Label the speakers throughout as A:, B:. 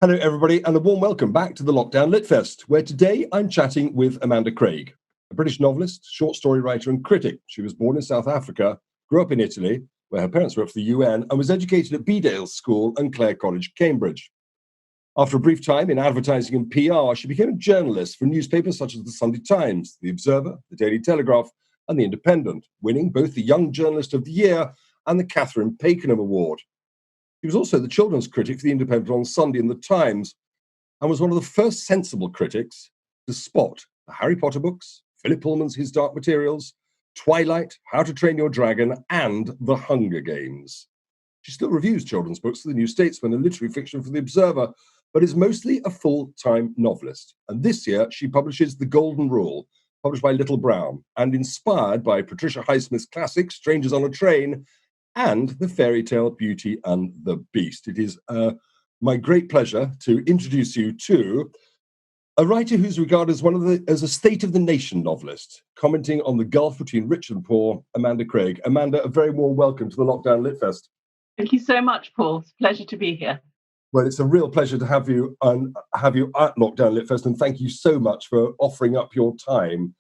A: Hello, everybody, and a warm welcome back to the Lockdown LitFest, where today I'm chatting with Amanda Craig, a British novelist, short story writer, and critic. She was born in South Africa, grew up in Italy, where her parents worked for the UN, and was educated at Bedales School and Clare College, Cambridge. After a brief time in advertising and PR, she became a journalist for newspapers such as the Sunday Times, the Observer, the Daily Telegraph, and the Independent, winning both the Young Journalist of the Year and the Catherine Pakenham Award. He was also the children's critic for the Independent on Sunday and the Times, and was one of the first sensible critics to spot the Harry Potter books, Philip Pullman's His Dark Materials, Twilight, How to Train Your Dragon, and The Hunger Games. She still reviews children's books for The New Statesman and literary fiction for The Observer, but is mostly a full-time novelist. And this year, she publishes The Golden Rule, published by Little Brown, and inspired by Patricia Highsmith's classic Strangers on a Train, and the fairy tale Beauty and the Beast. It is my great pleasure to introduce you to a writer who's regarded as a state of the nation novelist, commenting on the gulf between rich and poor, Amanda Craig. Amanda, a very warm welcome to the Lockdown LitFest.
B: Thank you so much, Paul. It's a pleasure to be here.
A: Well, it's a real pleasure to have you at Lockdown LitFest, and thank you so much for offering up your time.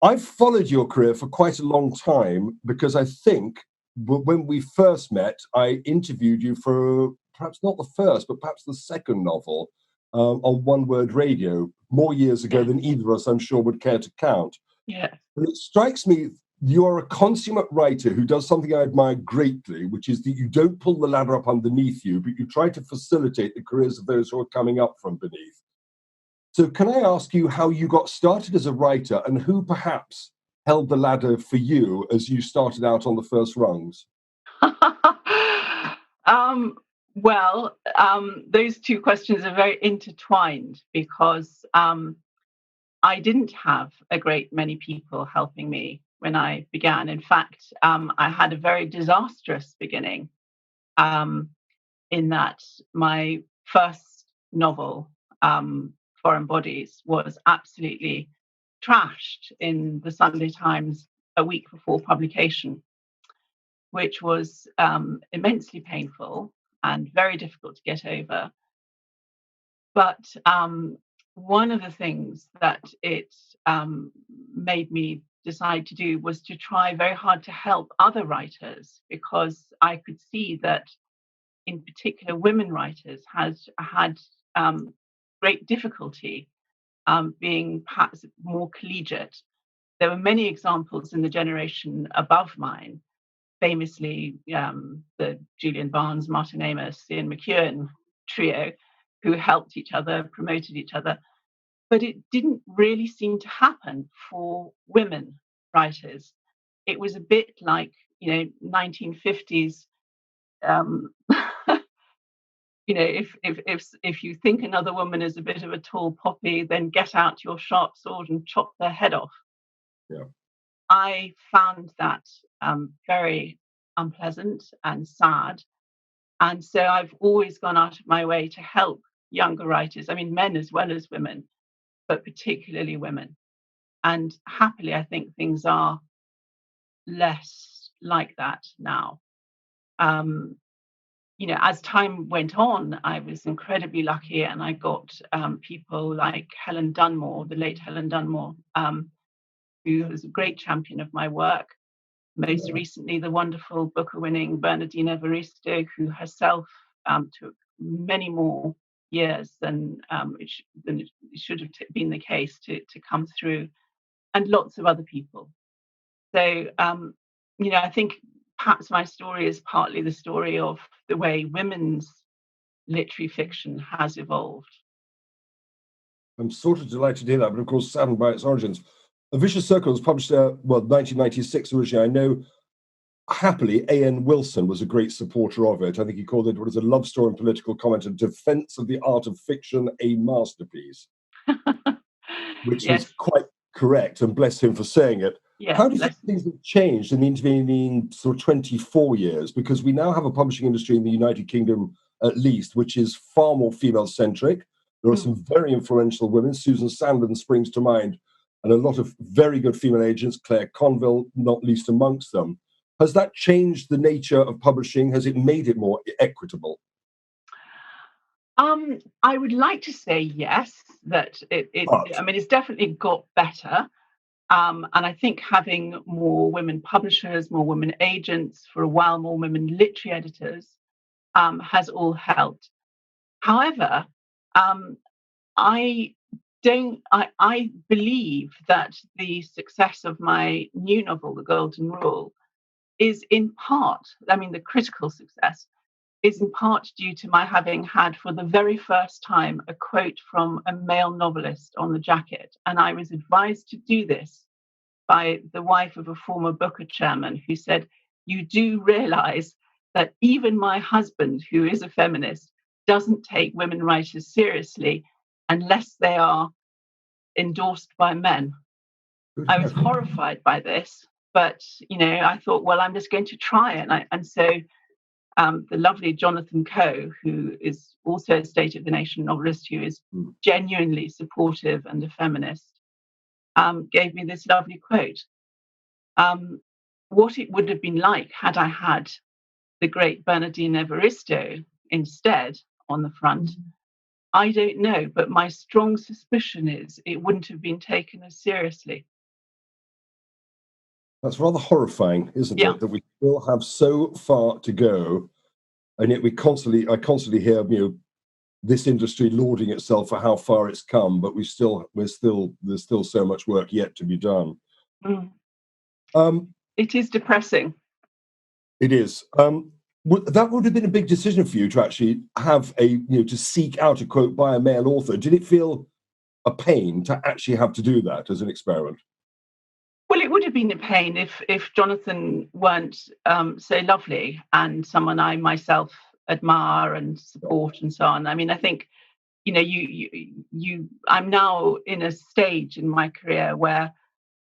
A: I've followed your career for quite a long time because I think when we first met, I interviewed you for perhaps not the first, but perhaps the second novel on One Word Radio, more years ago than either of us, I'm sure, would care to count.
B: Yeah.
A: And it strikes me you are a consummate writer who does something I admire greatly, which is that you don't pull the ladder up underneath you, but you try to facilitate the careers of those who are coming up from beneath. So can I ask you how you got started as a writer and who perhaps held the ladder for you as you started out on the first rungs?
B: Those two questions are very intertwined because I didn't have a great many people helping me when I began. In fact, I had a very disastrous beginning in that my first novel, Foreign Bodies, was absolutely trashed in the Sunday Times a week before publication, which was immensely painful and very difficult to get over. But one of the things that it made me decide to do was to try very hard to help other writers, because I could see that, in particular, women writers had great difficulty being perhaps more collegiate. There were many examples in the generation above mine, famously the Julian Barnes, Martin Amis, Ian McEwan trio, who helped each other, promoted each other. But it didn't really seem to happen for women writers. It was a bit like, 1950s. If you think another woman is a bit of a tall poppy, then get out your sharp sword and chop their head off.
A: Yeah.
B: I found that very unpleasant and sad. And so I've always gone out of my way to help younger writers, men as well as women, but particularly women. And happily, I think things are less like that now. As time went on, I was incredibly lucky, and I got people like Helen Dunmore, the late Helen Dunmore, who was a great champion of my work. Most recently, the wonderful Booker-winning Bernardine Evaristo, who herself took many more years than it should have been the case to come through, and lots of other people. So, I think perhaps my story is partly the story of the way women's literary fiction has evolved.
A: I'm sort of delighted to hear that, but of course saddened by its origins. A Vicious Circle was published, 1996 originally. I know, happily, A.N. Wilson was a great supporter of it. I think he called it, what is a love story and political comment, a defense of the art of fiction, a masterpiece, which
B: Yes.
A: was quite correct, and bless him for saying it.
B: Yes,
A: how do you think things have changed in the intervening sort of 24 years? Because we now have a publishing industry in the United Kingdom, at least, which is far more female-centric. There are some very influential women. Susan Sandon springs to mind, and a lot of very good female agents, Claire Conville, not least amongst them. Has that changed the nature of publishing? Has it made it more equitable?
B: I would like to say yes, that I
A: But
B: mean, it's definitely got better. And I think having more women publishers, more women agents, for a while, more women literary editors, has all helped. However, um, I I believe that the success of my new novel, The Golden Rule, is in part, I mean, the critical success is in part due to my having had for the very first time a quote from a male novelist on the jacket. And I was advised to do this by the wife of a former Booker chairman who said, "You do realize that even my husband, who is a feminist, doesn't take women writers seriously unless they are endorsed by men."
A: good
B: I was
A: heavens.
B: horrified by this, but I thought, well, I'm just going to try it. And so the lovely Jonathan Coe, who is also a State of the Nation novelist, who is
A: Mm.
B: genuinely supportive and a feminist, gave me this lovely quote. What it would have been like had I had the great Bernardine Evaristo instead on the front, I don't know, but my strong suspicion is it wouldn't have been taken as seriously.
A: That's rather horrifying, isn't
B: Yeah.
A: it? That we still have so far to go, and yet I constantly hear, this industry lauding itself for how far it's come, but there's still so much work yet to be done.
B: Mm.
A: Um,
B: It is depressing.
A: it is. That would have been a big decision for you to actually have to seek out a quote by a male author. Did it feel a pain to actually have to do that as an experiment?
B: Well, it would have been a pain if Jonathan weren't so lovely and someone I myself admire and support and so on. I mean, I think I'm now in a stage in my career where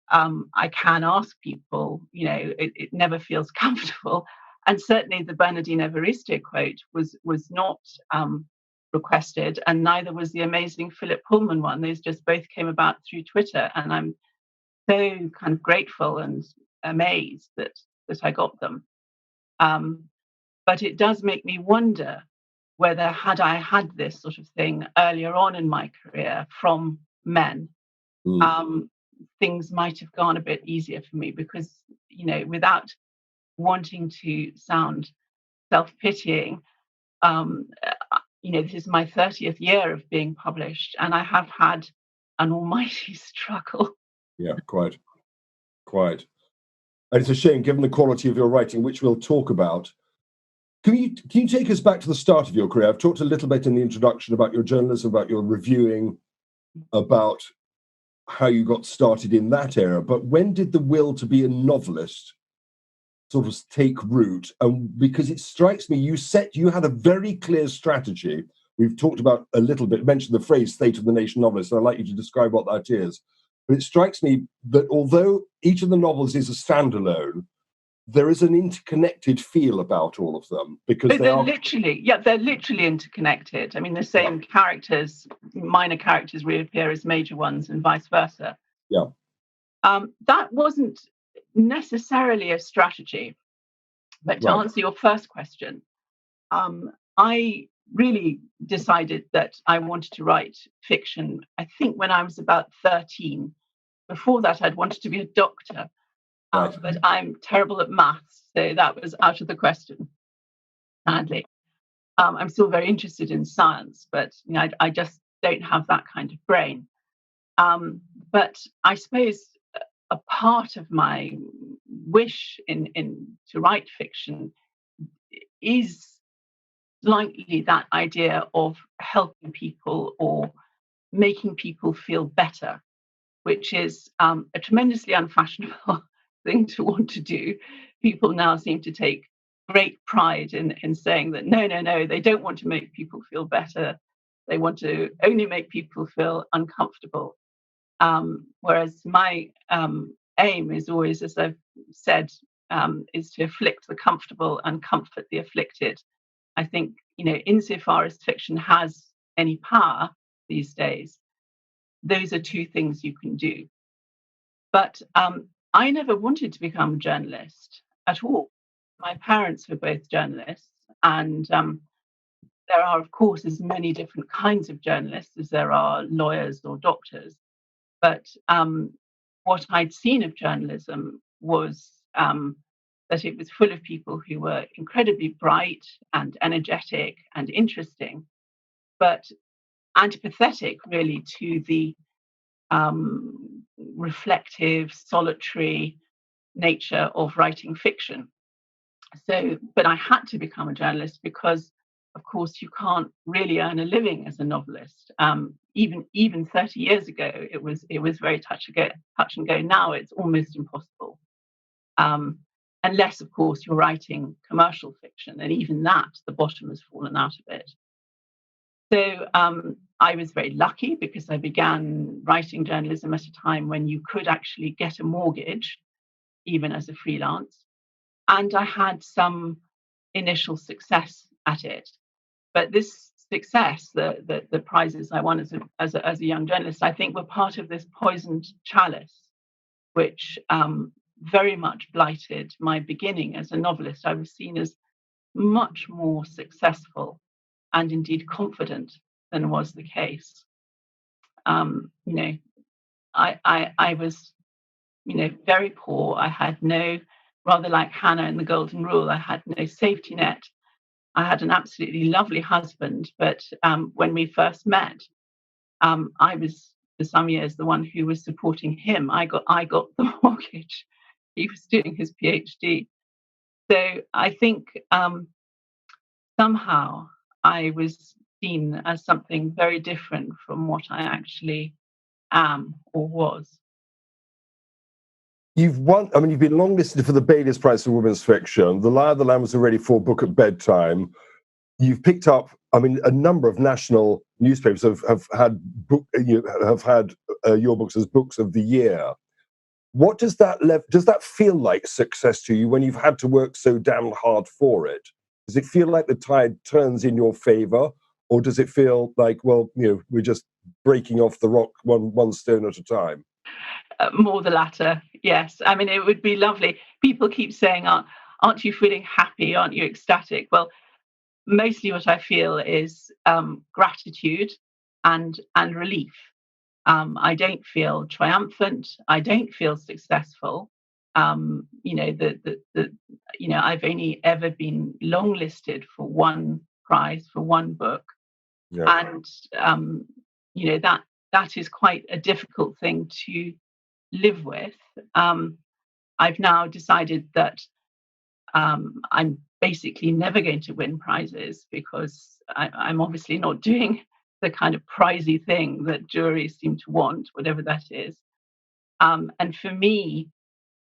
B: I can ask people. It never feels comfortable, and certainly the Bernardine Evaristo quote was not requested, and neither was the amazing Philip Pullman one. Those just both came about through Twitter, and I'm so kind of grateful and amazed that I got them. Um, but it does make me wonder whether, had I had this sort of thing earlier on in my career from men,
A: Mm.
B: um, things might have gone a bit easier for me because, without wanting to sound self-pitying, this is my 30th year of being published, and I have had an almighty struggle.
A: Yeah, quite. And it's a shame, given the quality of your writing, which we'll talk about. Can you take us back to the start of your career? I've talked a little bit in the introduction about your journalism, about your reviewing, about how you got started in that era. But when did the will to be a novelist sort of take root? And because it strikes me, you had a very clear strategy. We've talked about a little bit, mentioned the phrase "State of the Nation novelist," and I'd like you to describe what that is. But it strikes me that although each of the novels is a standalone, there is an interconnected feel about all of them because they are.
B: They're literally interconnected. I mean, the same characters, minor characters reappear as major ones and vice versa.
A: Yeah.
B: That wasn't necessarily a strategy, but to
A: Right.
B: answer your first question, I really decided that I wanted to write fiction, I think when I was about 13. Before that, I'd wanted to be a doctor,
A: Right.
B: but I'm terrible at maths, so that was out of the question, sadly. I'm still very interested in science, but I just don't have that kind of brain. But I suppose a part of my wish in to write fiction is likely that idea of helping people or making people feel better, which is a tremendously unfashionable thing to want to do. People now seem to take great pride in saying that no, they don't want to make people feel better. They want to only make people feel uncomfortable. Whereas my aim is always, as I've said, is to afflict the comfortable and comfort the afflicted. I think, insofar as fiction has any power these days, those are two things you can do. But I never wanted to become a journalist at all. My parents were both journalists, and there are, of course, as many different kinds of journalists as there are lawyers or doctors. But what I'd seen of journalism was that it was full of people who were incredibly bright and energetic and interesting, but antipathetic really to the reflective, solitary nature of writing fiction. So, but I had to become a journalist because, of course, you can't really earn a living as a novelist. Even 30 years ago, it was very touch and go. Now it's almost impossible, um, unless, of course, you're writing commercial fiction, and even that, the bottom has fallen out of it. So I was very lucky because I began writing journalism at a time when you could actually get a mortgage, even as a freelance. And I had some initial success at it. But this success, the prizes I won as a young journalist, I think were part of this poisoned chalice, which very much blighted my beginning as a novelist. I was seen as much more successful and indeed confident than was the case. You know, I was, very poor. I had no, rather like Hannah in the Golden Rule, I had no safety net. I had an absolutely lovely husband, but when we first met, I was for some years the one who was supporting him. I got the mortgage. He was doing his PhD. So I think somehow I was seen as something very different from what I actually am or was.
A: You've won, I mean, you've been longlisted for the Baylis Prize for Women's Fiction. The Lie of the Land was already for Book at Bedtime. You've picked up, I mean, a number of national newspapers have had your books as books of the year. What does that feel like success to you when you've had to work so damn hard for it? Does it feel like the tide turns in your favor, or does it feel like, well, we're just breaking off the rock one stone at a time?
B: More the latter, yes. I mean, it would be lovely. People keep saying, aren't you feeling happy? Aren't you ecstatic? Well, mostly what I feel is gratitude and relief. I don't feel triumphant. I don't feel successful. I've only ever been longlisted for one prize for one book,
A: Yeah.
B: and that is quite a difficult thing to live with. I've now decided that I'm basically never going to win prizes because I'm obviously not doing the kind of prizy thing that juries seem to want, whatever that is. And for me,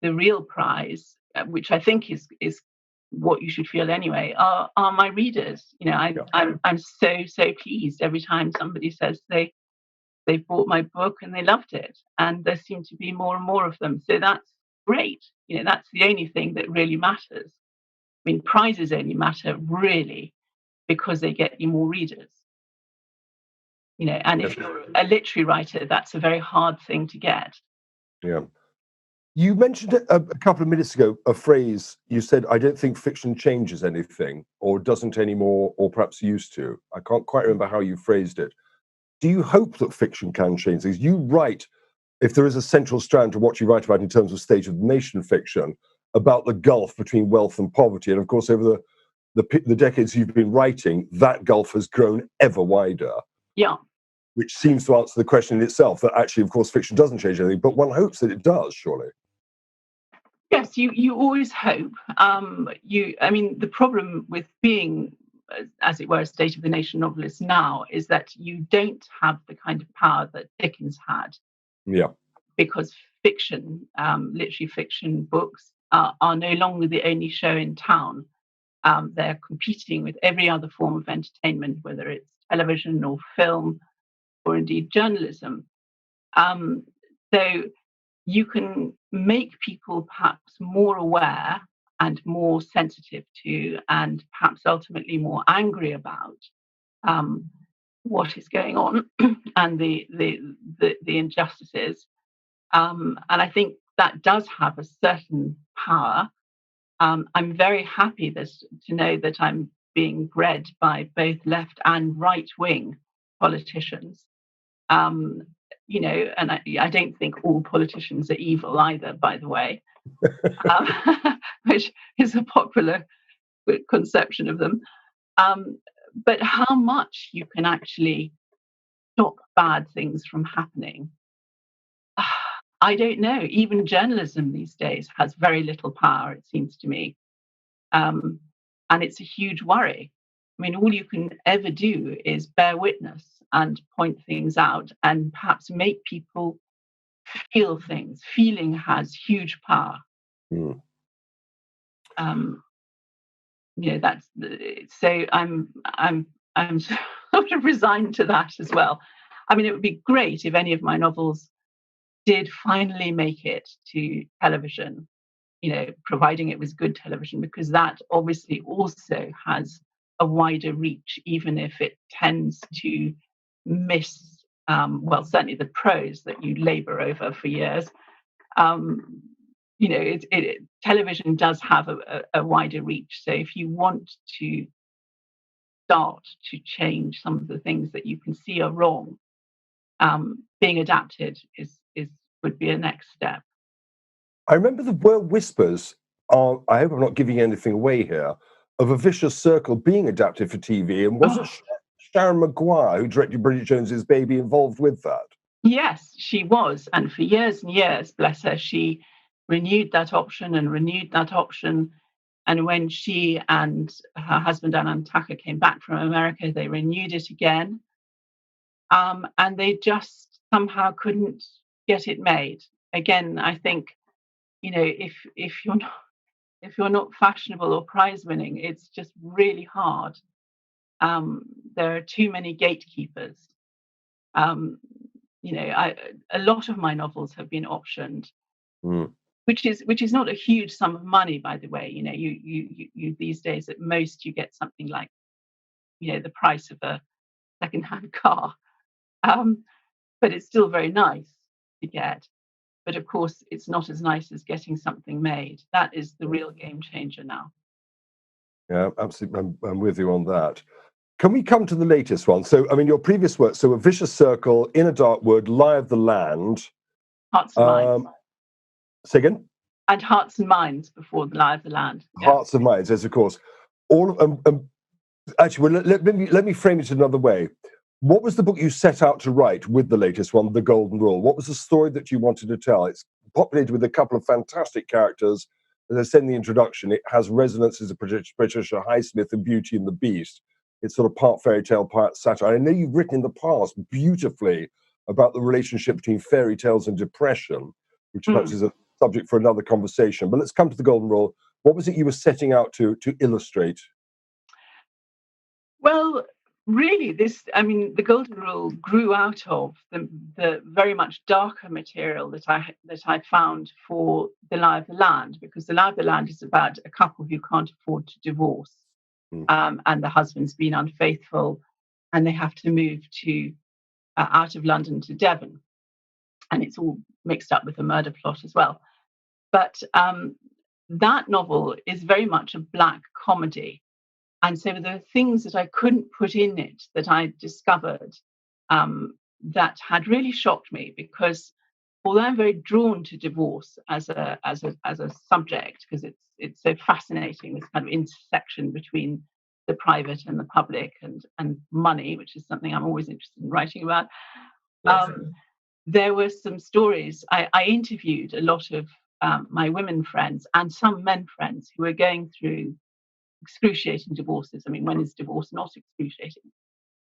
B: the real prize, which I think is what you should feel anyway, are my readers. I'm so pleased every time somebody says they've bought my book and they loved it, and there seem to be more and more of them. So that's great. That's the only thing that really matters. I mean, prizes only matter really because they get you more readers. And if you're a literary writer, that's a very hard thing to get.
A: Yeah. You mentioned a couple of minutes ago a phrase. You said, "I don't think fiction changes anything, or doesn't anymore, or perhaps used to." I can't quite remember how you phrased it. Do you hope that fiction can change things? You write, if there is a central strand to what you write about in terms of state of the nation fiction, about the gulf between wealth and poverty. And of course, over the decades you've been writing, that gulf has grown ever wider.
B: Yeah.
A: Which seems to answer the question in itself that actually, of course, fiction doesn't change anything, but one hopes that it does, surely.
B: Yes, you always hope. The problem with being, as it were, a state of the nation novelist now is that you don't have the kind of power that Dickens had.
A: Yeah.
B: Because fiction, literary fiction books are no longer the only show in town. They're competing with every other form of entertainment, whether it's television or film or indeed journalism. So you can make people perhaps more aware and more sensitive to, and perhaps ultimately more angry about what is going on and the injustices. And I think that does have a certain power. I'm very happy to know that I'm being bred by both left and right wing politicians. And I don't think all politicians are evil either, by the way, which is a popular conception of them. But how much you can actually stop bad things from happening, I don't know. Even journalism these days has very little power, it seems to me. And it's a huge worry. I mean, all you can ever do is bear witness and point things out and perhaps make people feel things. Feeling has huge power.
A: Mm.
B: That's so I'm sort of resigned to that as well. I mean, it would be great if any of my novels did finally make it to television, providing it was good television, because that obviously also has a wider reach, even if it tends to miss, certainly the prose that you labor over for years. Television does have a wider reach. So if you want to start to change some of the things that you can see are wrong, being adapted would be a next step.
A: I remember there were whispers, I hope I'm not giving anything away here, of A Vicious Circle being adapted for TV. And wasn't Sharon Maguire, who directed Bridget Jones's Baby, involved with that?
B: Yes, she was. And for years and years, bless her, she renewed that option and renewed that option. And when she and her husband, Alan Tucker, came back from America, they renewed it again. And they just somehow couldn't get it made. Again, I think, if you're not fashionable or prize winning, it's just really hard. There are too many gatekeepers. A lot of my novels have been optioned, which is not a huge sum of money, by the way. You these days at most you get something like, the price of a second-hand car, but it's still very nice to get. But of course, it's not as nice as getting something made. That is the real game changer now.
A: Yeah, absolutely. I'm with you on that. Can we come to the latest one? So, I mean, your previous work, so A Vicious Circle, In a Dark Wood, Lie of the Land.
B: Hearts and Minds.
A: Say again?
B: And Hearts and Minds before the Lie of the Land.
A: Yeah. Hearts and Minds, yes, of course. Actually, well, let me frame it another way. What was the book you set out to write with the latest one, The Golden Rule? What was the story that you wanted to tell? It's populated with a couple of fantastic characters. As I said in the introduction, it has resonances of Patricia Highsmith and Beauty and the Beast. It's sort of part fairy tale, part satire. I know you've written in the past beautifully about the relationship between fairy tales and depression, which perhaps is a subject for another conversation. But let's come to The Golden Rule. What was it you were setting out to illustrate?
B: Well, really, The Golden Rule grew out of the very much darker material that I found for The Lie of the Land, because The Lie of the Land is about a couple who can't afford to divorce, and the husband's been unfaithful, and they have to move to out of London to Devon, and it's all mixed up with a murder plot as well. But that novel is very much a black comedy. And so there are things that I couldn't put in it that I discovered that had really shocked me, because although I'm very drawn to divorce as a subject, because it's so fascinating, this kind of intersection between the private and the public and money, which is something I'm always interested in writing about. Yes. There were some stories. I interviewed a lot of my women friends and some men friends who were going through excruciating divorces. I mean, when is divorce not excruciating?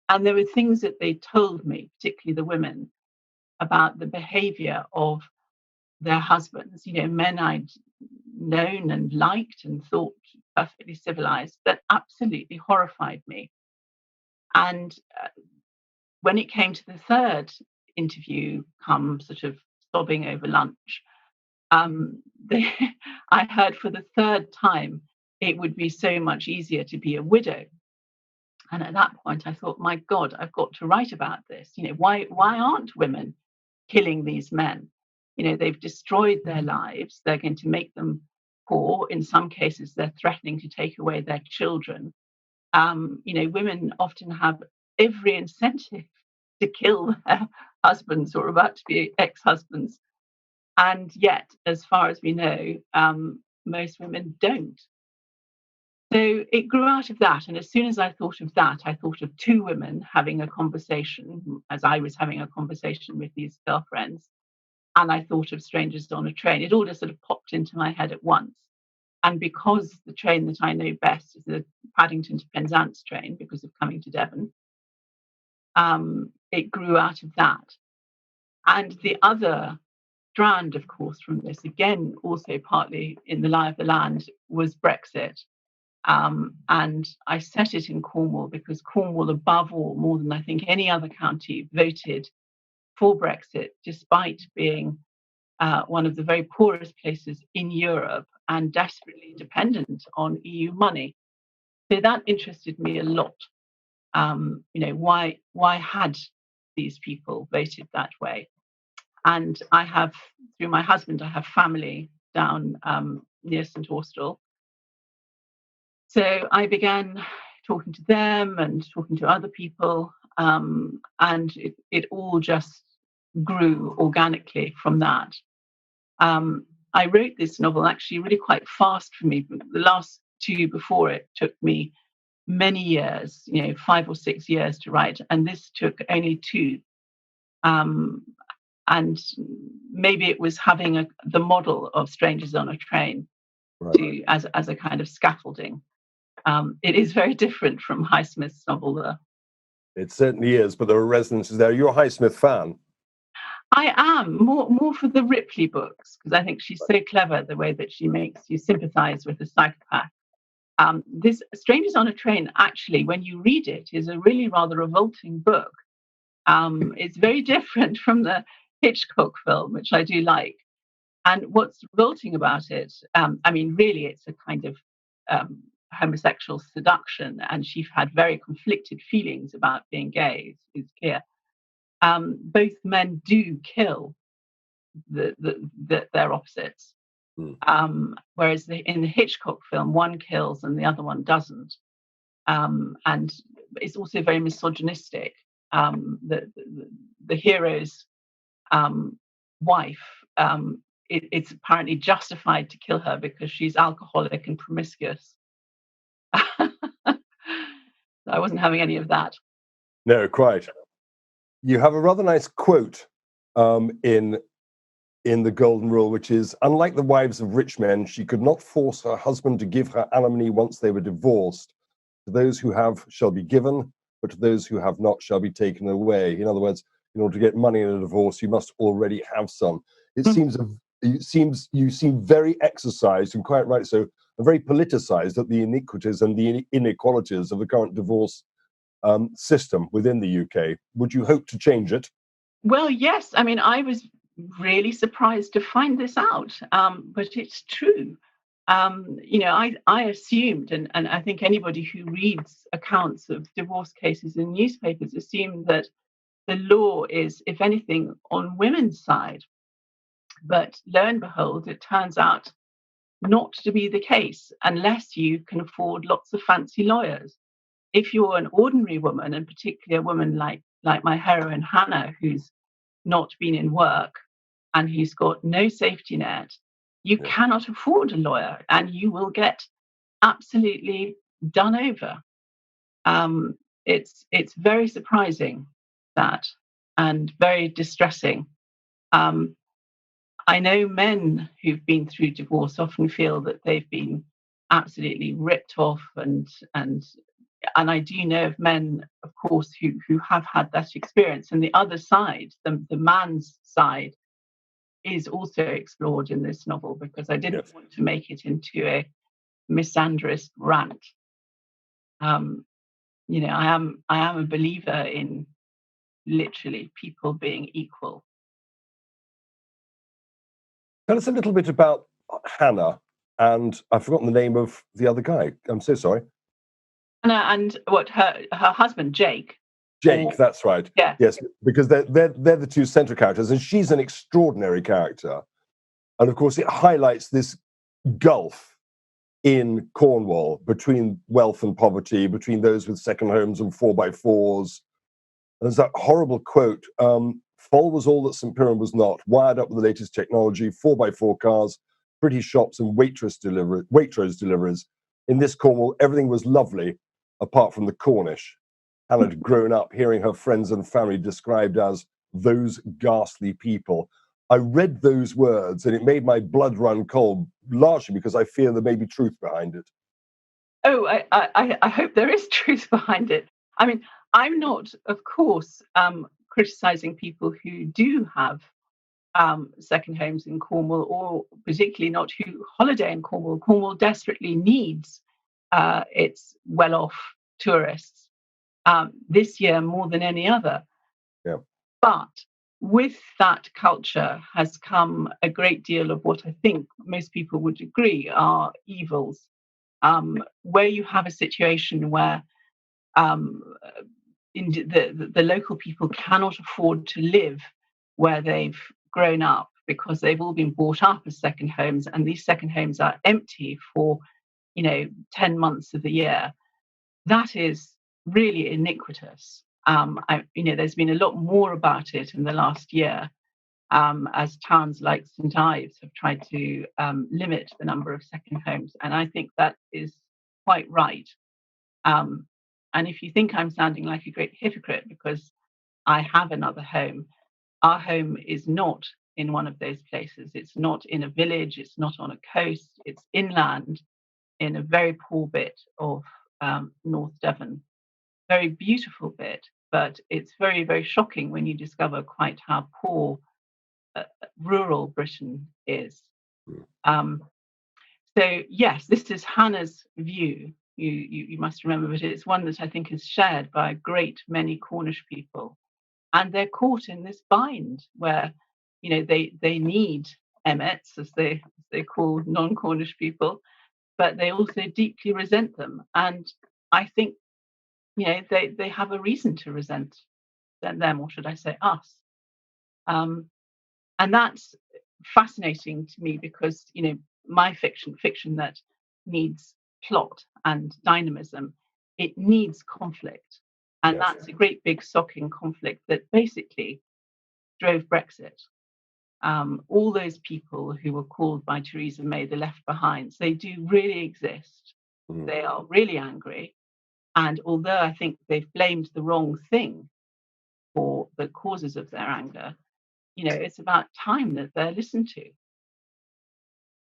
B: And there were things that they told me, particularly the women, about the behavior of their husbands, men I'd known and liked and thought perfectly civilized, that absolutely horrified me. And when it came to the third interview, come sort of sobbing over lunch, I heard for the third time it would be so much easier to be a widow. And at that point, I thought, my God, I've got to write about this. Why aren't women killing these men? They've destroyed their lives. They're going to make them poor. In some cases, they're threatening to take away their children. women often have every incentive to kill their husbands or about to be ex-husbands. And yet, as far as we know, most women don't. So it grew out of that. And as soon as I thought of that, I thought of two women having a conversation, as I was having a conversation with these girlfriends. And I thought of Strangers on a Train. It all just sort of popped into my head at once. And because the train that I know best is the Paddington to Penzance train because of coming to Devon, it grew out of that. And the other strand, of course, from this, again, also partly in the lie of the land, was Brexit. And I set it in Cornwall because Cornwall, above all, more than I think any other county, voted for Brexit, despite being one of the very poorest places in Europe and desperately dependent on EU money. So that interested me a lot. Why had these people voted that way? And I have, through my husband, I have family down near St. Austell. So I began talking to them and talking to other people, and it all just grew organically from that. I wrote this novel actually really quite fast for me. The last two before it took me many years, 5 or 6 years to write, and this took only 2. And maybe it was having the model of Strangers on a Train as a kind of scaffolding. It is very different from Highsmith's novel, though.
A: It certainly is, but there are resonances there. You're a Highsmith fan.
B: I am more for the Ripley books because I think she's so clever the way that she makes you sympathise with the psychopath. This Strangers on a Train, actually, when you read it, is a really rather revolting book. It's very different from the Hitchcock film, which I do like. And what's revolting about it, really, it's a kind of homosexual seduction, and she had very conflicted feelings about being gay, is clear. Both men do kill their opposites. Whereas in the Hitchcock film, one kills and the other one doesn't. And it's also very misogynistic. The hero's wife, it's apparently justified to kill her because she's alcoholic and promiscuous. So I wasn't having any of that.
A: No, quite. You have a rather nice quote in The Golden Rule, which is, unlike the wives of rich men, she could not force her husband to give her alimony once they were divorced. To those who have shall be given, but to those who have not shall be taken away. In other words, in order to get money in a divorce, you must already have some. It seems you seem very exercised, and quite right so, and very politicized at the iniquities and the inequalities of the current divorce system within the UK. Would you hope to change it?
B: Well, yes. I mean, I was really surprised to find this out, but it's true. I assumed, and I think anybody who reads accounts of divorce cases in newspapers assumed that the law is, if anything, on women's side. But lo and behold, it turns out not to be the case unless you can afford lots of fancy lawyers. If you're an ordinary woman, and particularly a woman like my heroine Hannah, who's not been in work and who's got no safety net, you cannot afford a lawyer and you will get absolutely done over. It's very surprising, that, and very distressing. I know men who've been through divorce often feel that they've been absolutely ripped off, and I do know of men, of course, who have had that experience. And the other side, the man's side, is also explored in this novel because I didn't want to make it into a misandrist rant. I am a believer in literally people being equal.
A: Tell us a little bit about Hannah, and I've forgotten the name of the other guy. I'm so sorry.
B: Hannah and what her husband Jake.
A: Jake, that's right.
B: Yeah.
A: Yes, because they're the two central characters, and she's an extraordinary character. And of course, it highlights this gulf in Cornwall between wealth and poverty, between those with second homes and 4x4s. There's that horrible quote, Fol was all that St. Piran was not, wired up with the latest technology, 4x4 cars, pretty shops and Waitrose deliveries. In this Cornwall, everything was lovely, apart from the Cornish. Hannah had grown up hearing her friends and family described as those ghastly people. I read those words and it made my blood run cold, largely because I fear there may be truth behind it.
B: Oh, I hope there is truth behind it. I mean, I'm not, of course, criticizing people who do have second homes in Cornwall, or particularly not who holiday in Cornwall. Cornwall desperately needs its well-off tourists this year more than any other.
A: Yeah.
B: But with that culture has come a great deal of what I think most people would agree are evils, where you have a situation where the local people cannot afford to live where they've grown up because they've all been bought up as second homes, and these second homes are empty for 10 months of the year. That is really iniquitous. There's been a lot more about it in the last year, as towns like St Ives have tried to limit the number of second homes, and I think that is quite right. And if you think I'm sounding like a great hypocrite because I have another home, our home is not in one of those places. It's not in a village. It's not on a coast. It's inland in a very poor bit of North Devon. Very beautiful bit, but it's very, very shocking when you discover quite how poor rural Britain is. So yes, this is Hannah's view. You must remember, but it's one that I think is shared by a great many Cornish people, and they're caught in this bind where they need emmets, as they call non-Cornish people, but they also deeply resent them, and I think they have a reason to resent them, or should I say us. And that's fascinating to me because my fiction that needs plot and dynamism, it needs conflict, and
A: Yes.
B: that's a great big socking conflict that basically drove Brexit. All those people who were called by Theresa May the left behinds, they do really exist. They are really angry, and although I think they've blamed the wrong thing for the causes of their anger, it's about time that they're listened to.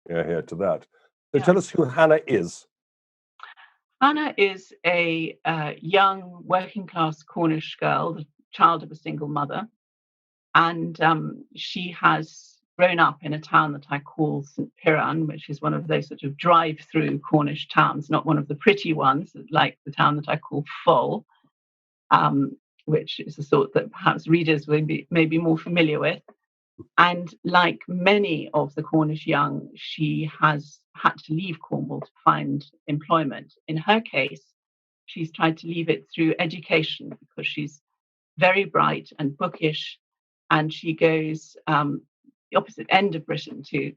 A: Yeah, to that. So
B: Yeah.
A: tell us who Hannah is.
B: Hannah is a young working class Cornish girl, the child of a single mother, and she has grown up in a town that I call St Piran, which is one of those sort of drive-through Cornish towns, not one of the pretty ones like the town that I call Fol, which is the sort that perhaps readers may be more familiar with. And like many of the Cornish young, she has had to leave Cornwall to find employment. In her case, she's tried to leave it through education because she's very bright and bookish, and she goes the opposite end of Britain to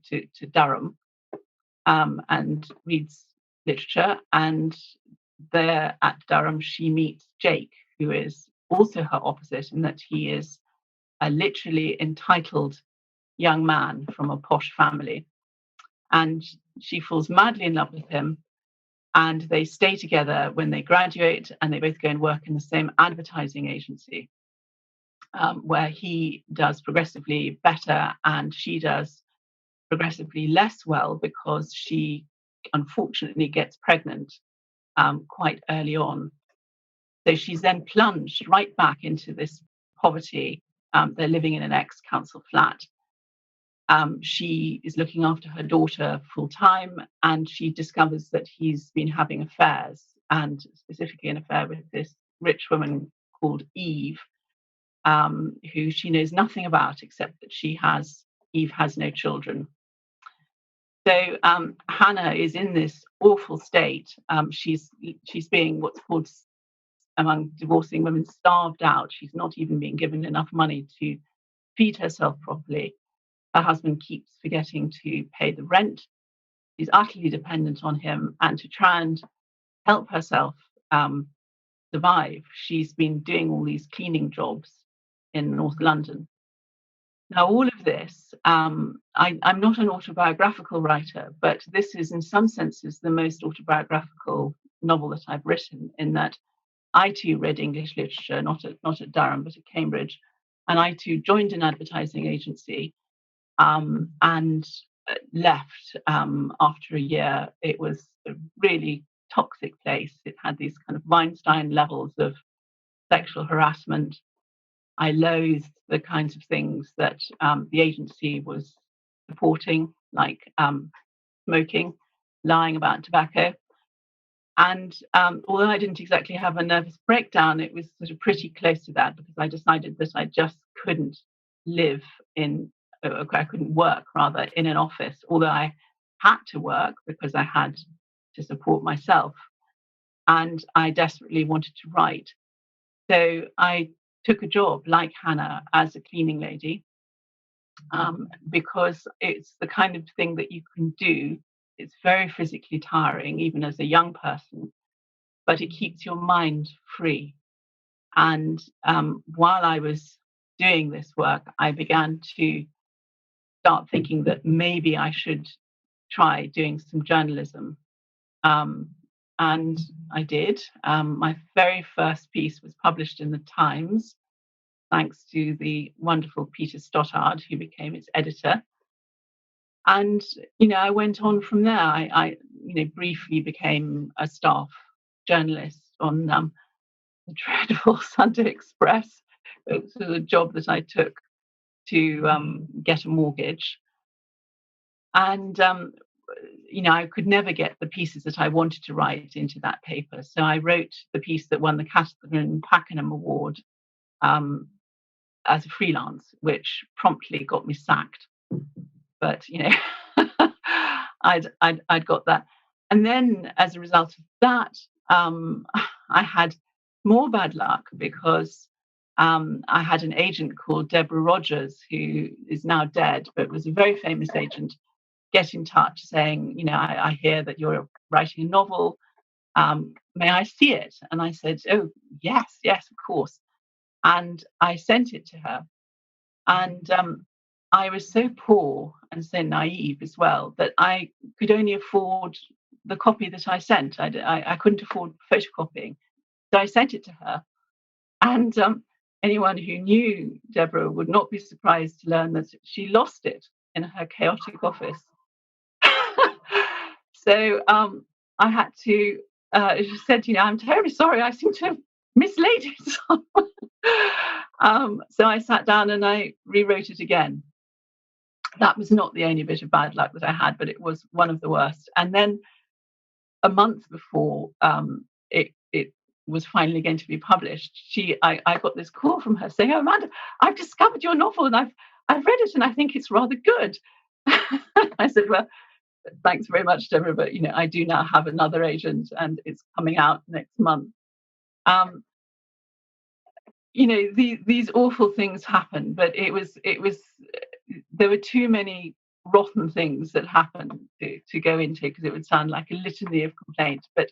B: Durham, and reads literature. And there at Durham, she meets Jake, who is also her opposite in that he is a literally entitled young man from a posh family. And she falls madly in love with him. And they stay together when they graduate, and they both go and work in the same advertising agency, where he does progressively better and she does progressively less well because she unfortunately gets pregnant quite early on. So she's then plunged right back into this poverty. They're living in an ex-council flat. She is looking after her daughter full time, and she discovers that he's been having affairs, and specifically an affair with this rich woman called Eve, who she knows nothing about except that Eve has no children. So Hannah is in this awful state. She's being what's called among divorcing women starved out. She's not even being given enough money to feed herself properly. Her husband keeps forgetting to pay the rent. She's utterly dependent on him, and to try and help herself survive, she's been doing all these cleaning jobs in North London. Now, all of this, I'm not an autobiographical writer, but this is in some senses the most autobiographical novel that I've written, in that I too read English literature, not at Durham, but at Cambridge. And I too joined an advertising agency and left after a year. It was a really toxic place. It had these kind of Weinstein levels of sexual harassment. I loathed the kinds of things that the agency was supporting, like smoking, lying about tobacco. And although I didn't exactly have a nervous breakdown, it was sort of pretty close to that, because I decided that I just couldn't live I couldn't work rather in an office, although I had to work because I had to support myself. And I desperately wanted to write. So I took a job like Hannah as a cleaning lady, because it's the kind of thing that you can do. It's very physically tiring, even as a young person, but it keeps your mind free. And while I was doing this work, I began to start thinking that maybe I should try doing some journalism. And I did. My very first piece was published in the Times, thanks to the wonderful Peter Stothard, who became its editor. And I went on from there. I briefly became a staff journalist on the dreadful Sunday Express. It was a job that I took to get a mortgage. And I could never get the pieces that I wanted to write into that paper. So I wrote the piece that won the Catherine Pakenham Award as a freelance, which promptly got me sacked. But I'd got that, and then as a result of that, I had more bad luck, because I had an agent called Deborah Rogers, who is now dead, but was a very famous agent, get in touch saying, I hear that you're writing a novel. May I see it? And I said, oh, yes, of course. And I sent it to her. And I was so poor and so naive as well that I could only afford the copy that I sent. I couldn't afford photocopying. So I sent it to her. And anyone who knew Deborah would not be surprised to learn that she lost it in her chaotic office. So I had to, she said, I'm terribly sorry. I seem to have mislaid it. So I sat down and I rewrote it again. That was not the only bit of bad luck that I had, but it was one of the worst. And then a month before it was finally going to be published, I got this call from her saying, "Oh, Amanda, I've discovered your novel and I've read it and I think it's rather good." I said, "Well, thanks very much, Deborah, but I do now have another agent and it's coming out next month." These awful things happen, but it was there were too many rotten things that happened to go into, because it would sound like a litany of complaints. But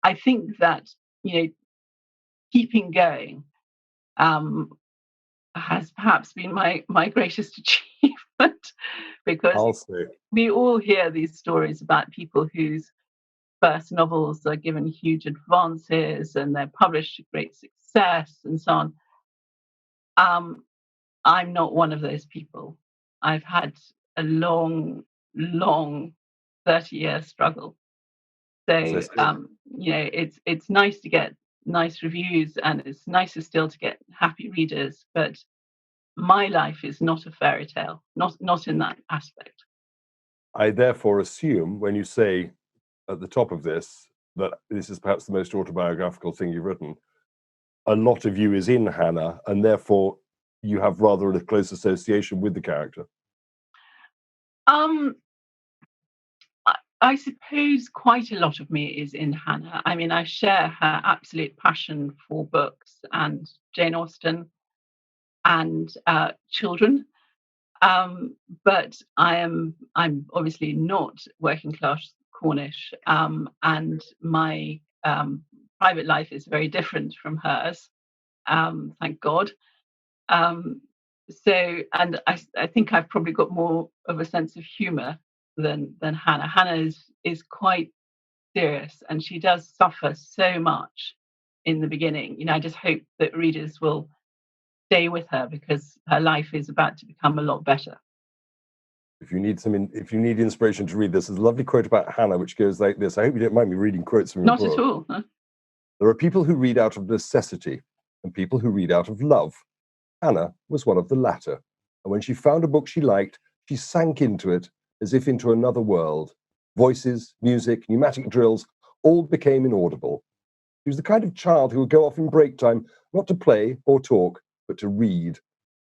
B: I think that keeping going has perhaps been my greatest achievement, because we all hear these stories about people whose first novels are given huge advances and they're published to great success and so on. I'm not one of those people. I've had a long 30-year struggle. So it's nice to get nice reviews, and it's nicer still to get happy readers, but my life is not a fairy tale, not in that aspect.
A: I therefore assume, when you say at the top of this that this is perhaps the most autobiographical thing you've written, a lot of you is in Hannah, and therefore you have rather a close association with the character.
B: I suppose quite a lot of me is in Hannah. I mean, I share her absolute passion for books and Jane Austen and children. But I'm obviously not working class Cornish, and my private life is very different from hers. Thank God. And I think I've probably got more of a sense of humour than Hannah. Hannah is quite serious, and she does suffer so much in the beginning. I just hope that readers will stay with her, because her life is about to become a lot better.
A: If you need inspiration to read this, there's a lovely quote about Hannah which goes like this. I hope you don't mind me reading quotes from your book.
B: Not at all. Huh?
A: There are people who read out of necessity and people who read out of love. Hannah was one of the latter, and when she found a book she liked, she sank into it as if into another world. Voices, music, pneumatic drills, all became inaudible. She was the kind of child who would go off in break time, not to play or talk, but to read.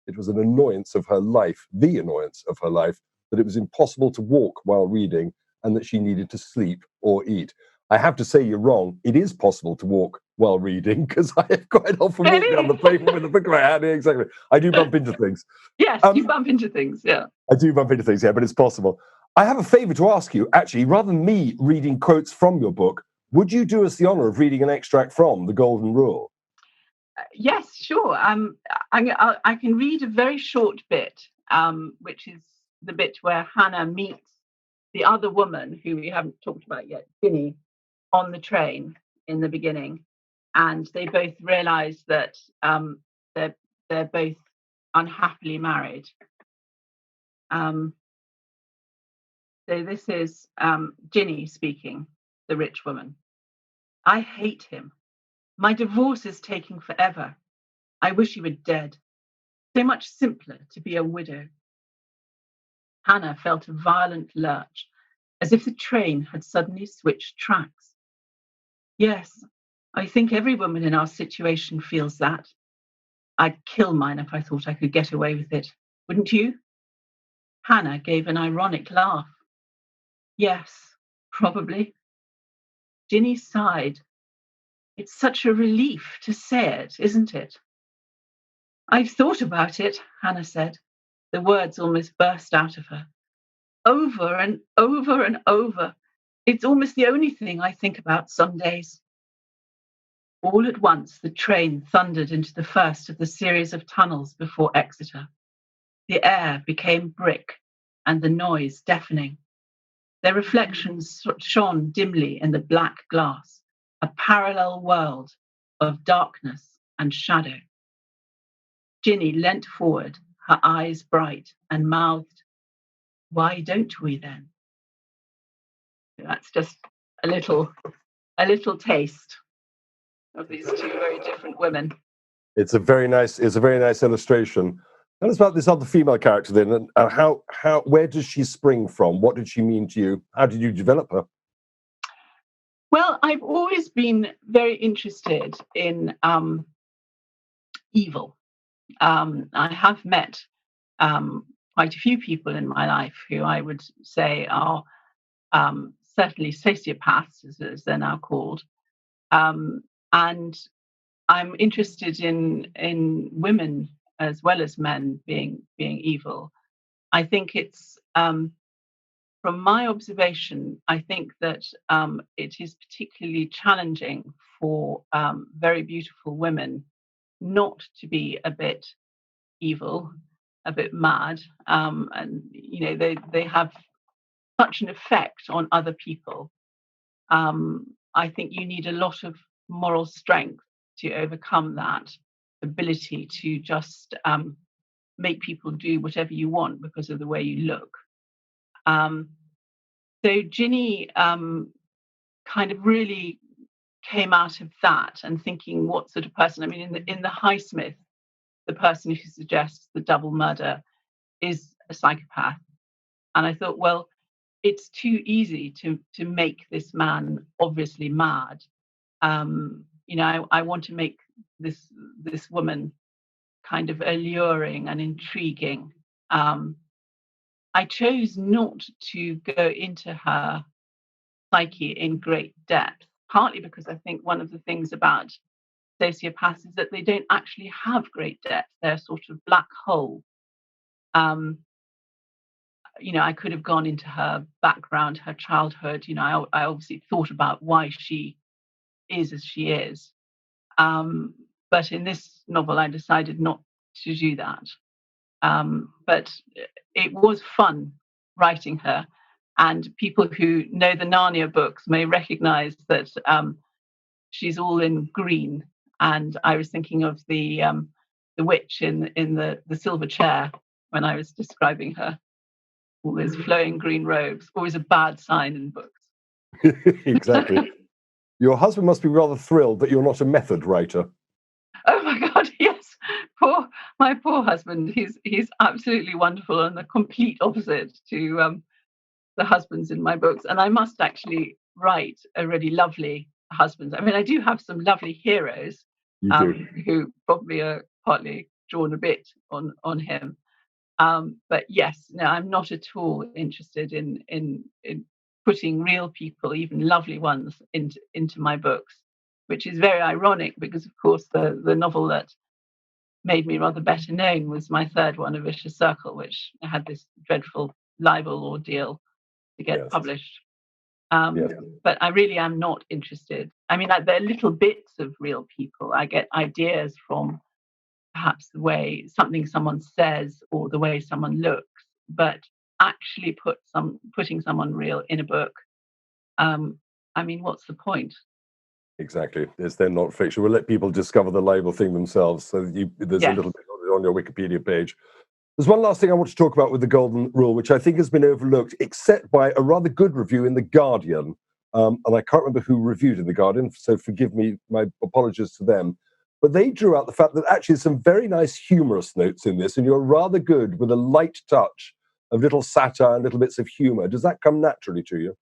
A: It was an annoyance of her life, the annoyance of her life, that it was impossible to walk while reading and that she needed to sleep or eat. I have to say you're wrong. It is possible to walk while reading, because I have quite often walked down the pavement with a book in my hand. Exactly. I do bump into things.
B: Yes, you bump into things, yeah.
A: I do bump into things, yeah, but it's possible. I have a favour to ask you, actually. Rather than me reading quotes from your book, would you do us the honour of reading an extract from The Golden Rule?
B: Yes, sure. I can read a very short bit, which is the bit where Hannah meets the other woman who we haven't talked about yet, Ginny, on the train in the beginning, and they both realise that they're both unhappily married. So this is Ginny speaking, the rich woman. I hate him. My divorce is taking forever. I wish he were dead. So much simpler to be a widow. Hannah felt a violent lurch, as if the train had suddenly switched tracks. Yes, I think every woman in our situation feels that. I'd kill mine if I thought I could get away with it. Wouldn't you? Hannah gave an ironic laugh. Yes, probably. Ginny sighed. It's such a relief to say it, isn't it? I've thought about it, Hannah said. The words almost burst out of her. Over and over and over. It's almost the only thing I think about some days. All at once, the train thundered into the first of the series of tunnels before Exeter. The air became brick and the noise deafening. Their reflections shone dimly in the black glass, a parallel world of darkness and shadow. Ginny leant forward, her eyes bright, and mouthed, "Why don't we then?" That's just a little taste of these two very different women.
A: It's a very nice illustration. Tell us about this other female character then, and where does she spring from? What did she mean to you? How did you develop her?
B: Well, I've always been very interested in evil. I have met quite a few people in my life who I would say are certainly sociopaths, as they're now called, and I'm interested in women as well as men being evil. I think it's from my observation, I think that it is particularly challenging for very beautiful women not to be a bit evil, a bit mad, and they have such an effect on other people. I think you need a lot of moral strength to overcome that ability to just make people do whatever you want because of the way you look. So Ginny kind of really came out of that and thinking, what sort of person? I mean, in the Highsmith, the person who suggests the double murder is a psychopath, and I thought, well, it's too easy to make this man obviously mad. I want to make this woman kind of alluring and intriguing. I chose not to go into her psyche in great depth, partly because I think one of the things about sociopaths is that they don't actually have great depth. They're a sort of black hole. I could have gone into her background, her childhood. I obviously thought about why she is as she is. But in this novel, I decided not to do that. But it was fun writing her. And people who know the Narnia books may recognize that she's all in green. And I was thinking of the witch in the silver chair when I was describing her. All those flowing green robes, always a bad sign in books.
A: Exactly. Your husband must be rather thrilled that you're not a method writer.
B: Oh my God, yes. My poor husband. He's absolutely wonderful and the complete opposite to the husbands in my books. And I must actually write a really lovely husband. I mean, I do have some lovely heroes
A: You do.
B: who probably are partly drawn a bit on him. But yes, no, I'm not at all interested in putting real people, even lovely ones, into my books, which is very ironic because, of course, the novel that made me rather better known was my third one, A Vicious Circle, which had this dreadful libel ordeal to get
A: Yes.
B: published.
A: Yes.
B: But I really am not interested. I mean, there are little bits of real people. I get ideas from perhaps the way someone says or the way someone looks, but actually putting someone real in a book, I mean, what's the point?
A: Exactly. It's then not fiction. We'll let people discover the label thing themselves. So there's a little bit on your Wikipedia page. There's one last thing I want to talk about with the Golden Rule, which I think has been overlooked, except by a rather good review in The Guardian. And I can't remember who reviewed in The Guardian, so forgive me, my apologies to them. But they drew out the fact that actually some very nice humorous notes in this, and you're rather good with a light touch of little satire and little bits of humor. Does that come naturally to you?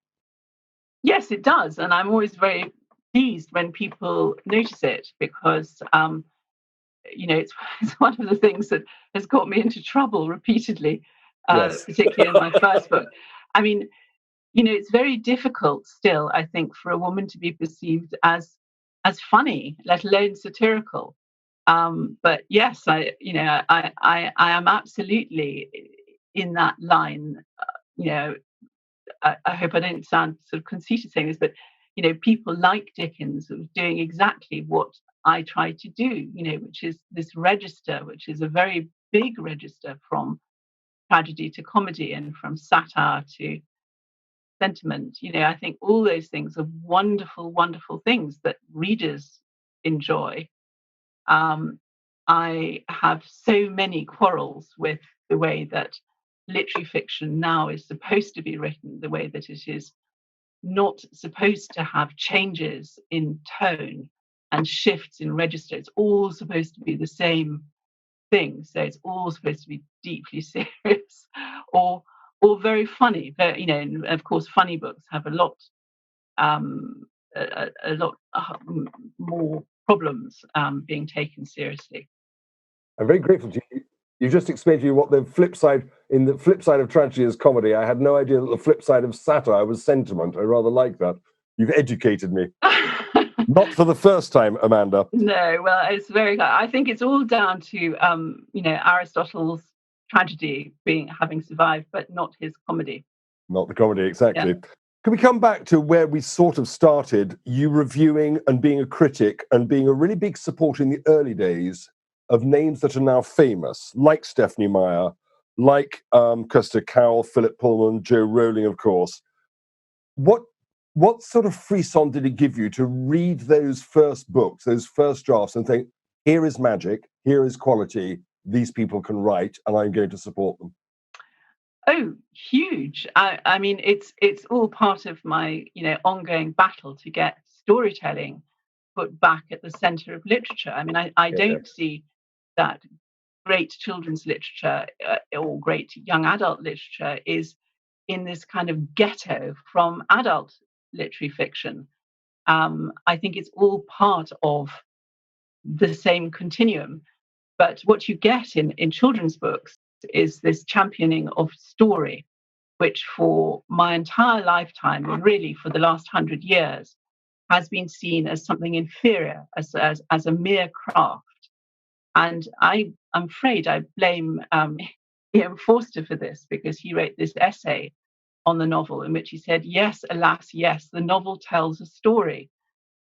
B: Yes, it does. And I'm always very pleased when people notice it because, it's one of the things that has got me into trouble repeatedly,
A: Yes.
B: particularly in my first book. I mean, it's very difficult still, I think, for a woman to be perceived as funny, let alone satirical. But yes, I am absolutely in that line. You know, I hope I don't sound sort of conceited saying this, but people like Dickens were doing exactly what I try to do. Which is this register, which is a very big register from tragedy to comedy and from satire to sentiment. I think all those things are wonderful, wonderful things that readers enjoy. I have so many quarrels with the way that literary fiction now is supposed to be written, the way that it is not supposed to have changes in tone and shifts in register. It's all supposed to be the same thing. So it's all supposed to be deeply serious or very funny. But and of course, funny books have a lot more problems being taken seriously.
A: I'm very grateful to you. You just explained to me what the flip side of tragedy is comedy. I had no idea that the flip side of satire was sentiment. I rather like that. You've educated me. Not for the first time, Amanda.
B: No, well, it's very. I think it's all down to Aristotle's tragedy having survived, but not his comedy.
A: Not the comedy, exactly.
B: Yeah.
A: Can we come back to where we sort of started? You reviewing and being a critic and being a really big supporter in the early days of names that are now famous, like Stephanie Meyer, like Custer Cowell, Philip Pullman, Joe Rowling, of course. What sort of frisson did it give you to read those first books, those first drafts, and think, here is magic, here is quality, these people can write, and I'm going to support them?
B: Oh, huge. I mean, it's all part of my, ongoing battle to get storytelling put back at the center of literature. I mean, I don't see that great children's literature or great young adult literature is in this kind of ghetto from adult literary fiction. I think it's all part of the same continuum. But what you get in children's books is this championing of story, which for my entire lifetime, and really for the last 100 years, has been seen as something inferior, as a mere craft. And I'm afraid I blame Forster for this, because he wrote this essay on the novel in which he said, yes, alas, yes, the novel tells a story.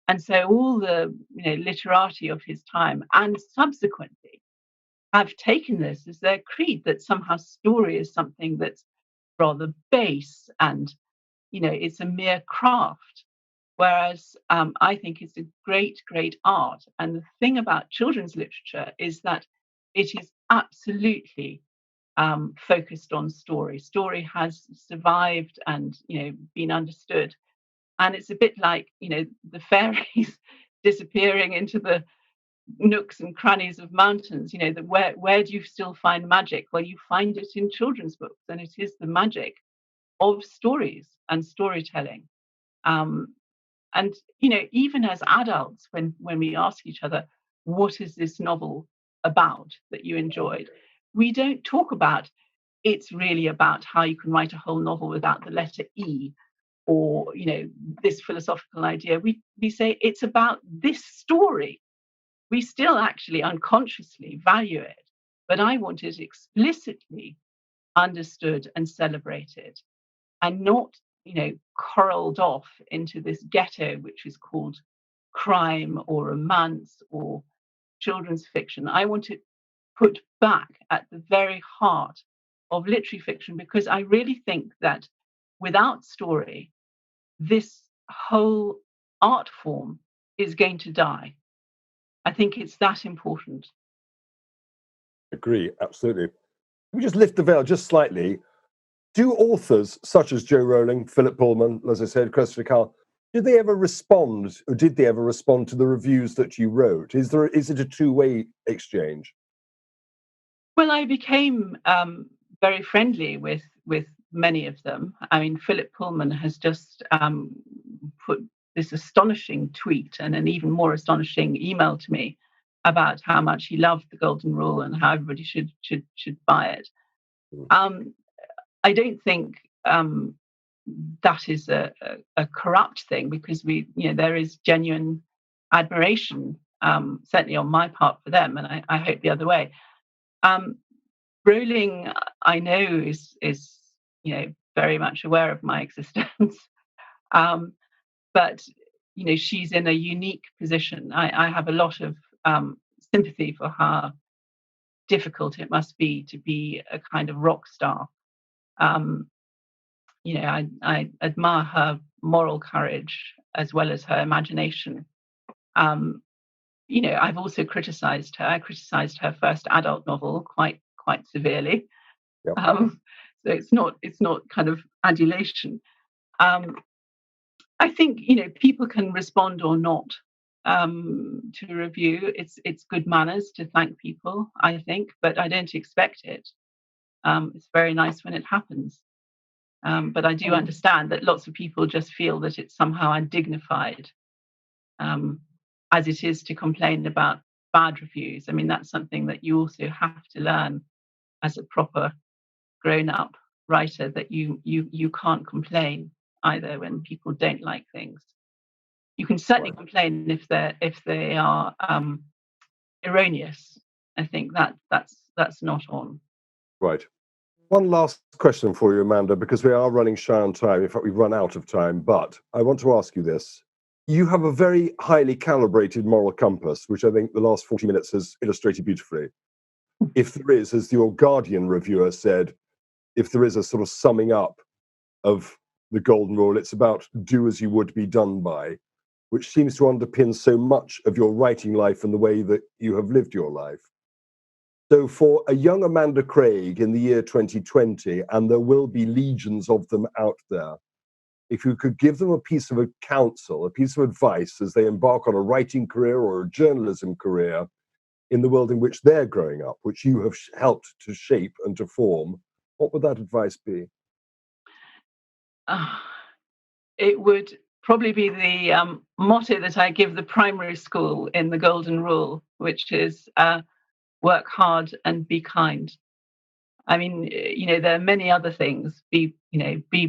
B: And so all the literati of his time and subsequently have taken this as their creed, that somehow story is something that's rather base and it's a mere craft. Whereas I think it's a great, great art. And the thing about children's literature is that it is absolutely focused on story. Story has survived and been understood. And it's a bit like the fairies disappearing into the nooks and crannies of mountains. Where do you still find magic? Well, you find it in children's books, and it is the magic of stories and storytelling. Um, and even as adults, when we ask each other, what is this novel about that you enjoyed, we don't talk about it's really about how you can write a whole novel without the letter E, or this philosophical idea. We say it's about this story. We still actually unconsciously value it, but I want it explicitly understood and celebrated, and not corralled off into this ghetto which is called crime or romance or children's fiction. I want it put back at the very heart of literary fiction, because I really think that without story, this whole art form is going to die. I think it's that important.
A: Agree, absolutely. We just lift the veil just slightly. Do authors such as Joe Rowling, Philip Pullman, as I said, Christopher Carl, did they ever respond to the reviews that you wrote? Is it a two-way exchange?
B: Well, I became very friendly with many of them. I mean, Philip Pullman has just put this astonishing tweet and an even more astonishing email to me about how much he loved the Golden Rule and how everybody should buy it. I don't think that is a corrupt thing, because there is genuine admiration, certainly on my part, for them, and I hope the other way. Rowling, I know, is very much aware of my existence, but she's in a unique position. I have a lot of sympathy for how difficult it must be to be a kind of rock star. I admire her moral courage as well as her imagination. I've also criticized her. I criticized her first adult novel quite severely.
A: Yep.
B: So it's not kind of adulation. I think people can respond or not to a review. It's good manners to thank people, I think, but I don't expect it. It's very nice when it happens. But I do understand that lots of people just feel that it's somehow undignified, as it is to complain about bad reviews. I mean, that's something that you also have to learn as a proper grown-up writer, that you can't complain either when people don't like things. You can certainly complain if they are erroneous. I think that's not on.
A: Right. One last question for you, Amanda, because we are running shy on time. In fact, we've run out of time, but I want to ask you this. You have a very highly calibrated moral compass, which I think the last 40 minutes has illustrated beautifully. If there is, as your Guardian reviewer said, if there is a sort of summing up of the Golden Rule, it's about do as you would be done by, which seems to underpin so much of your writing life and the way that you have lived your life. So for a young Amanda Craig in the year 2020, and there will be legions of them out there, if you could give them a piece of counsel, a piece of advice as they embark on a writing career or a journalism career in the world in which they're growing up, which you have helped to shape and to form, what would that advice be?
B: It would probably be the motto that I give the primary school in the Golden Rule, which is work hard and be kind. I mean, there are many other things. Be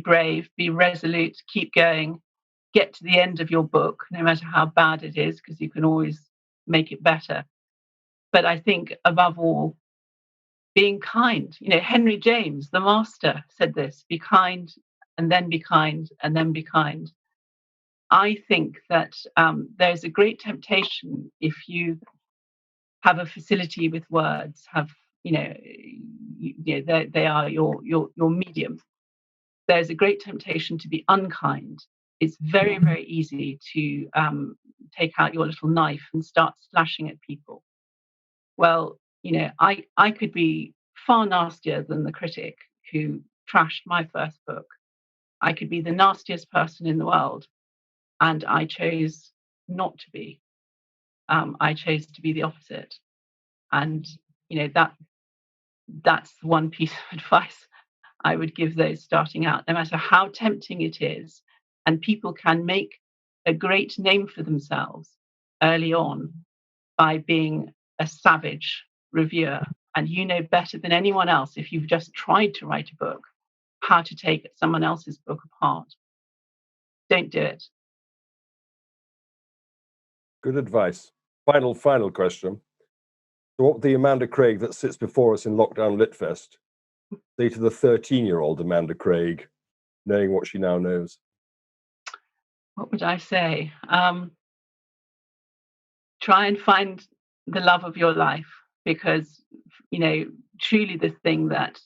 B: brave, be resolute, keep going, get to the end of your book, no matter how bad it is, because you can always make it better. But I think above all, being kind. Henry James, the master, said this: be kind, and then be kind, and then be kind. I think that there's a great temptation if you have a facility with words, they are your medium. There's a great temptation to be unkind. It's very, very easy to take out your little knife and start slashing at people. Well, I could be far nastier than the critic who trashed my first book. I could be the nastiest person in the world, and I chose not to be. I chose to be the opposite, and that's one piece of advice I would give those starting out. No matter how tempting it is, and people can make a great name for themselves early on by being a savage reviewer, and you know better than anyone else, if you've just tried to write a book, how to take someone else's book apart. Don't do it.
A: Good advice. Final question. So what the Amanda Craig that sits before us in Lockdown LitFest say to the 13-year-old Amanda Craig, knowing what she now knows?
B: What would I say? Try and find the love of your life, because truly the thing that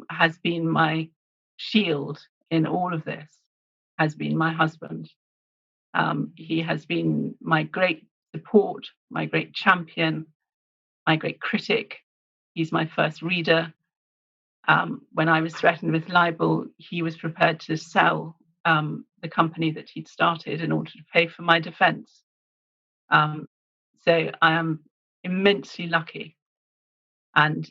B: has been my shield in all of this has been my husband. He has been my great support, my great champion, my great critic. He's my first reader. When I was threatened with libel, he was prepared to sell the company that he'd started in order to pay for my defense. So I am immensely lucky. And,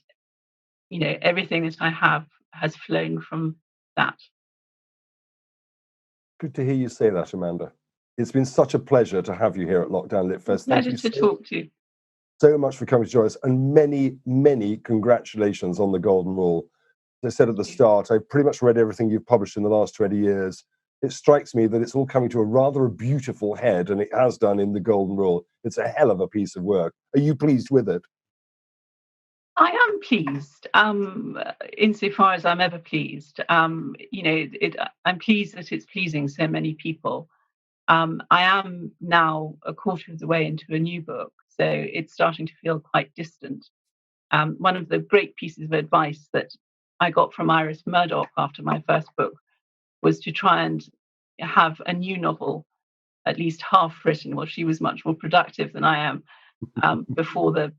B: everything that I have has flown from that.
A: Good to hear you say that, Amanda. It's been such a pleasure to have you here at Lockdown LitFest.
B: Thank you to talk to you
A: so much for coming to join us, and many, many congratulations on the Golden Rule. As I said at the start, I've pretty much read everything you've published in the last 20 years. It strikes me that it's all coming to a rather beautiful head, and it has done in the Golden Rule. It's a hell of a piece of work. Are you pleased with it?
B: I am pleased, insofar as I'm ever pleased. I'm pleased that it's pleasing so many people. I am now a quarter of the way into a new book, so it's starting to feel quite distant. One of the great pieces of advice that I got from Iris Murdoch after my first book was to try and have a new novel at least half written. Well, she was much more productive than I am before the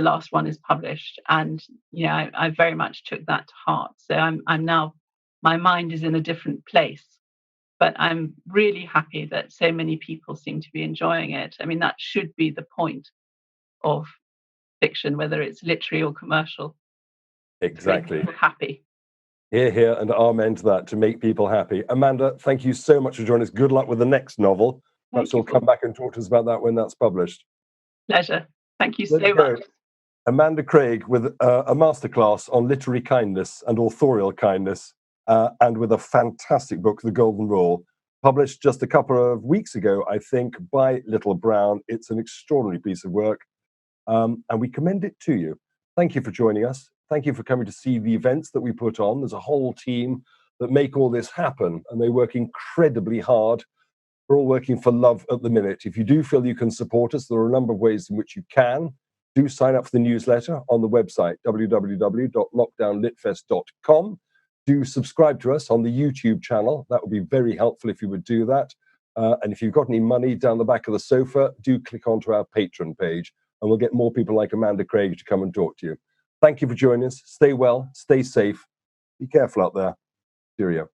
B: last one is published, and I very much took that to heart. So I'm now, my mind is in a different place, but I'm really happy that so many people seem to be enjoying it. I mean, that should be the point of fiction, whether it's literary or commercial.
A: Exactly.
B: To make people happy.
A: Hear, hear, and amen to that, to make people happy. Amanda, thank you so much for joining us. Good luck with the next novel. Perhaps you'll come back and talk to us about that when that's published.
B: Pleasure. Thank you so much.
A: Amanda Craig with a masterclass on literary kindness and authorial kindness, and with a fantastic book, The Golden Rule, published just a couple of weeks ago, I think, by Little Brown. It's an extraordinary piece of work, and we commend it to you. Thank you for joining us. Thank you for coming to see the events that we put on. There's a whole team that make all this happen, and they work incredibly hard. We're all working for love at the minute. If you do feel you can support us, there are a number of ways in which you can. Do sign up for the newsletter on the website, www.lockdownlitfest.com. Do subscribe to us on the YouTube channel. That would be very helpful if you would do that. And if you've got any money down the back of the sofa, do click onto our Patreon page, and we'll get more people like Amanda Craig to come and talk to you. Thank you for joining us. Stay well, stay safe, be careful out there. Cheerio.